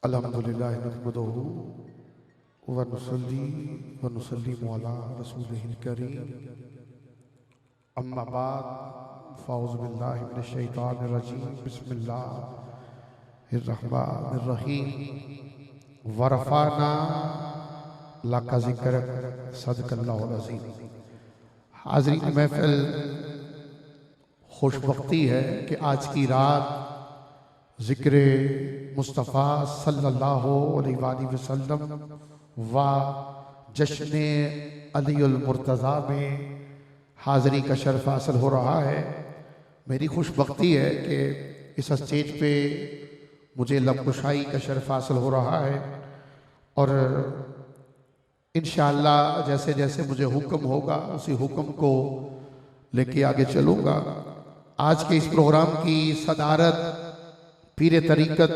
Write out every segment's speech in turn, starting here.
अल्हम्दुलिल्लाह नहमदुहु व नुसल्ली व नुसल्लिमु अला रसूलिहिल करीम अम्मा बाद फ़ाऊज़ु बिल्लाहि मिनश शैतानिर रजीम बिस्मिल्लाहिर रहमानिर रहीम व रफ़अना लका ज़िक्रक सदक़ल्लाहुल अज़ीम। हाज़रीन महफ़िल, खुशबख्ती है कि आज की रात ज़िक्र मुस्तफ़ा सल्लल्लाहु अलैहि वसल्लम व जश्न अलीउल मुर्तज़ा में हाज़री का शर्फ हासिल हो रहा है। मेरी खुशबख्ती है कि इस स्टेज पे मुझे लबकुशाई का शर्फ हासिल हो रहा है और इंशाअल्लाह जैसे जैसे मुझे हुक्म होगा उसी हुक्म को लेके आगे चलूँगा। आज के इस प्रोग्राम की सदारत पीर तरीक़त,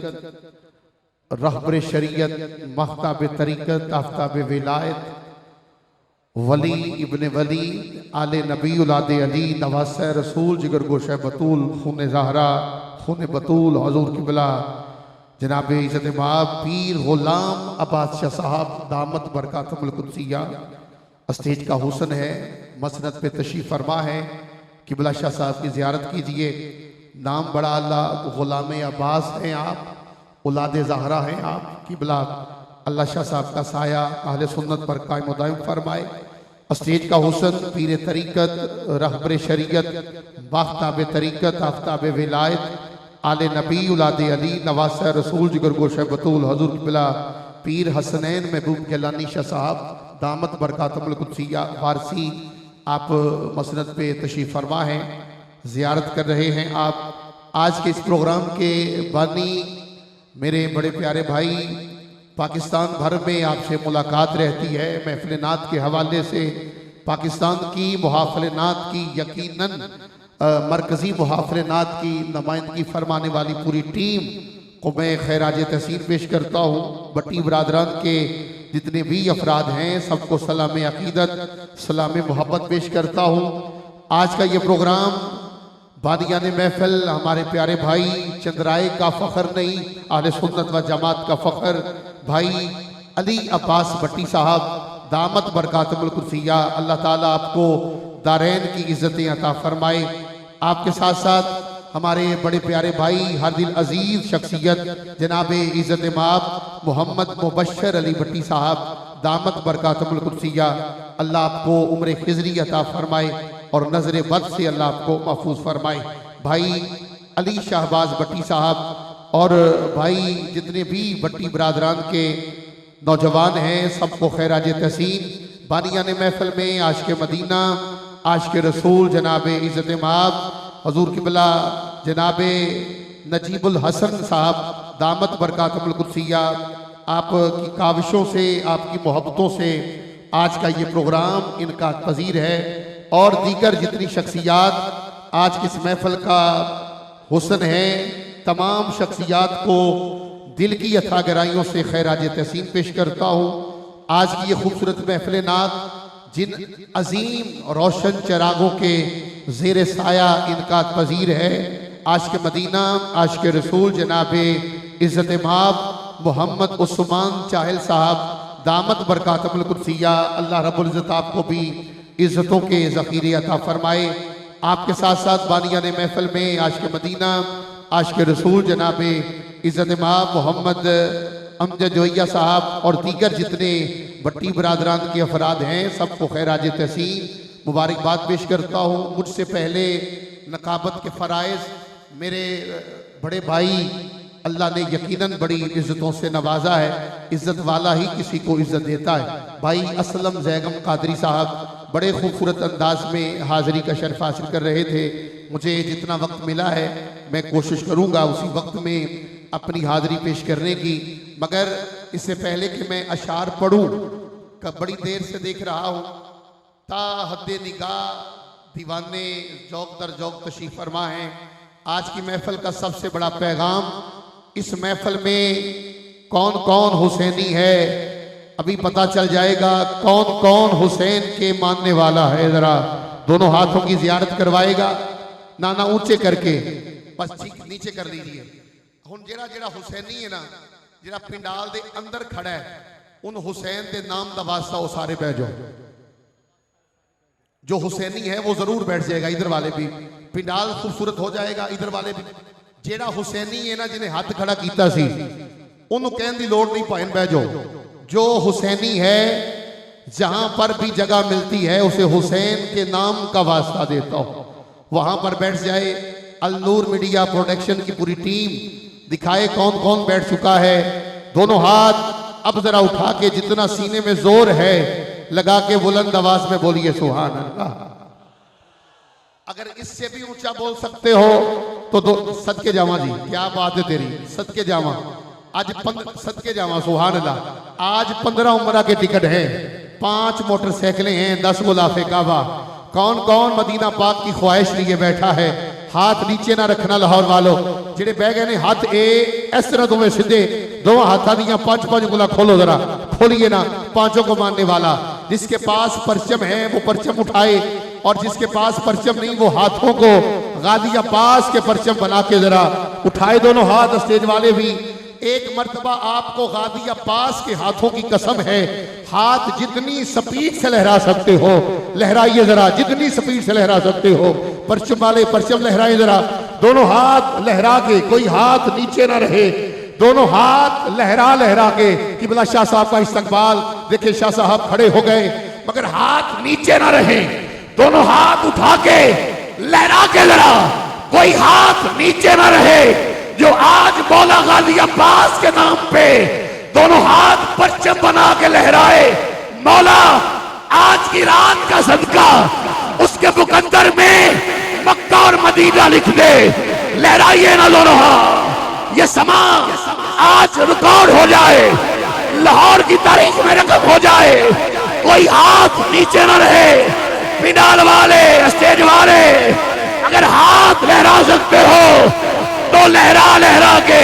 रहबर शरीयत, मख्ताब तरीक़त, आफ्ताब विलायत, वली इब्न वली, आले नबी औलादे अली, नवासे रसूल, जिगर गोशे बतूल, खून ज़हरा, खून बतूल, हज़ूर क़िबला जनाब इज़्ज़त माब पीर ग़ुलाम अब्बास शाह साहब दामत बरकातुहुल कुद्सिया स्टेज का हुस्न है, मसनद पे तशरीफ़ फरमा है। क़िबला शाह साहब की ज़ियारत कीजिए। नाम बड़ा अल्लाह, ग़ुलाम अब्बास हैं आप, औलाद ज़हरा हैं आप। क़िबला अल्लाह शाह साहब का साया अहले सुन्नत पर कायम दायम फरमाए। स्टेज का हुस्न पीर तरीक़त, रहबर शरीयत, मख्ताब तरीक़त, आफ्ताब विलायत, आले नबी औलादे अली, नवासे रसूल, जिगर गोशे बतूल, हज़ूर क़िबला पीर हसनैन महबूब गिलानी शाह साहब दामत बरकातुहुल कुद्सिया फारसी आप मसनद पे तशरीफ़ फरमा हैं, ज़ियारत कर रहे हैं आप। आज के इस प्रोग्राम के बानी मेरे बड़े प्यारे भाई, पाकिस्तान भर में आपसे मुलाकात रहती है महफ़िल नात के हवाले से। पाकिस्तान की मुहाफ़िल नात की यकीनन मरकज़ी मुहाफ़िल नात की नुमाइंदगी फरमाने वाली पूरी टीम को मैं खैराज तहसीन पेश करता हूँ। बट्टी बरादरान के जितने भी अफराद हैं सबको सलाम अकीदत, सलाम मोहब्बत पेश करता हूँ। आज का ये प्रोग्राम बानियाने महफिल हमारे प्यारे भाई चंद्राए का फ़ख्र नहीं, अहले सुन्नत व जमात का फ़ख्र भाई अली अब्बास भट्टी साहब दामत बरकातुहुल कुद्सिया, अल्लाह ताला आपको दारैन की इज़्ज़तें अता फरमाए। आपके साथ साथ हमारे बड़े प्यारे भाई हर दिल अजीज शख्सियत जनाब इज़्ज़त माब मोहम्मद मुबश्शिर अली भट्टी साहब दामत बरकातुहुल कुद्सिया, अल्लाह आपको उम्र खिज़री अता फरमाए और नजर बद से अल्लाह आपको महफूज फरमाए। भाई अली शाहबाज भट्टी साहब और भाई जितने भी भट्टी बरादरान के नौजवान हैं सबको खैराज तहसीन। बानियाने महफिल में आशिक़ मदीना, आशिक़ रसूल जनाब इज़्ज़त माब हज़ूर क़िबला जनाब नजीबुल हसन साहब दामत बरकातुहुल कुद्सिया आपकी काविशों से, आपकी मोहब्बतों से आज का ये प्रोग्राम इनका पजीर है और दीगर जितनी शख्सियात आज की इस महफिल का हुस्न है, तमाम शख्सियात को दिल की अथा गहराइयों से खैराज तहसीन पेश करता हूँ। आज की ये खूबसूरत महफिल नात जिन अजीम रोशन चरागों के ज़ेर साया इनका पजीर है, आशिक़ मदीना, आशिक़ रसूल जनाब इज़्ज़त माब मोहम्मद उस्मान चाहल साहब दामत बरकातुहुल कुद्सिया, अल्लाह रब्बुल इज़्ज़त आपको भी इज़्ज़तों के ज़ख़ीरे अता फरमाए। आपके साथ साथ बानियाने महफिल में आशिक़ मदीना, आशिक़ रसूल जनाब इज़्ज़त माब मोहम्मद अमजद जोइया साहब और दीगर जितने भट्टी बरादरान के अफराद हैं सबको खैराज तहसीन मुबारकबाद पेश करता हूँ। मुझसे पहले नकाबत के फ़राइज़ मेरे बड़े भाई अल्लाह ने यकीनन बड़ी इज़्ज़तों से नवाजा है, इज़्ज़त वाला ही किसी को इज़्ज़त देता है। भाई असलम ज़ैगम कादरी साहब बड़े खूबसूरत अंदाज में हाज़िरी का शर्फ हासिल कर रहे थे। मुझे जितना वक्त मिला है मैं कोशिश करूँगा उसी वक्त में अपनी हाज़िरी पेश करने की, मगर इससे पहले कि मैं अशार पढ़ूँ बड़ी देर से देख रहा हूँ ता हद्दे निगाह दीवाने जौक दर जौक तशरीफ़ फरमा हैं। आज की महफिल का सबसे बड़ा पैगाम, इस महफिल में कौन कौन हुसैनी है अभी पता चल जाएगा, कौन कौन हुसैन के मानने वाला है। ज़रा दोनों हाथों की ज़ियारत करवाएगा, नाना ऊंचे करके बस ठीक नीचे कर लीजिए। हुण जेड़ा जेड़ा हुसैनी है ना ਜਿਹੜਾ पिंडाल के अंदर खड़ा है उन हुसैन के नाम का वास्ता वो सारे बह जाओ। जो हुसैनी है वो जरूर बैठ जाएगा, इधर वाले भी। पिंडाल खूबसूरत हो जाएगा, इधर वाले भी। जेड़ा हुसैनी है ना जिन्हें हाथ खड़ा किया सी उन्होंने कहने की लोड़ नहीं, भाई बह जाओ। जो हुसैनी है जहां पर भी जगह मिलती है उसे हुसैन के नाम का वास्ता देता हो, वहां पर बैठ जाए। अल नूर मीडिया प्रोडक्शन की पूरी टीम दिखाए कौन कौन बैठ चुका है। दोनों हाथ अब जरा उठा के जितना सीने में जोर है लगा के बुलंद आवाज में बोलिए सुभान अल्लाह। अगर इससे भी ऊंचा बोल सकते हो तो सदके जावा जी, क्या बात है तेरी, सदके जावा। आज सदके जावा सुभान अल्लाह। आज 15 उम्रा के टिकट हैं, 5 मोटरसाइकिलें हैं, 10 गुलाफे काबा। कौन कौन मदीना पाक की ख्वाहिश लिए बैठा है? हाथ नीचे ना रखना लाहौर वालों, जेडे बह गए ने हाथ इस तरह दोवें सीधे, दोवां हाथों दियां 5-5 गुला खोलो, जरा खोलिए ना। पांचों को मानने वाला जिसके पास परचम है वो परचम उठाए, और जिसके पास परचम नहीं वो हाथों को गादिया पास के परचम बना के जरा उठाए दोनों हाथ। स्टेज वाले भी एक मर्तबा आपको गादिया पास के हाथों की कसम है, हाथ जितनी स्पीड से लहरा सकते हो लहराइए जरा, जितनी स्पीड से लहरा सकते हो। परचम वाले परचम लहराए जरा, दोनों हाथ लहरा के, कोई हाथ नीचे ना रहे, दोनों हाथ लहरा लहरा के। किबला शाह साहब का इस्तकबाल देखिए, शाह साहब खड़े हो गए मगर हाथ नीचे ना रहे, दोनों हाथ उठा के लहरा के जरा, कोई हाथ नीचे ना रहे। जो आज मौला गाजी अब्बास के नाम पे दोनों हाथ परचम बना के लहराए, मौला आज की रात का सदका उसके मुकद्दर में मक्का और मदीना लिख दे। लहराइए ना दोनों हाथ, ये समा आज रिकॉर्ड हो जाए, लाहौर की तारीख में रकम हो जाए। कोई हाथ नीचे ना रहे। पिंडाल वाले, स्टेज वाले, अगर हाथ लहरा सकते हो तो लहरा लहरा के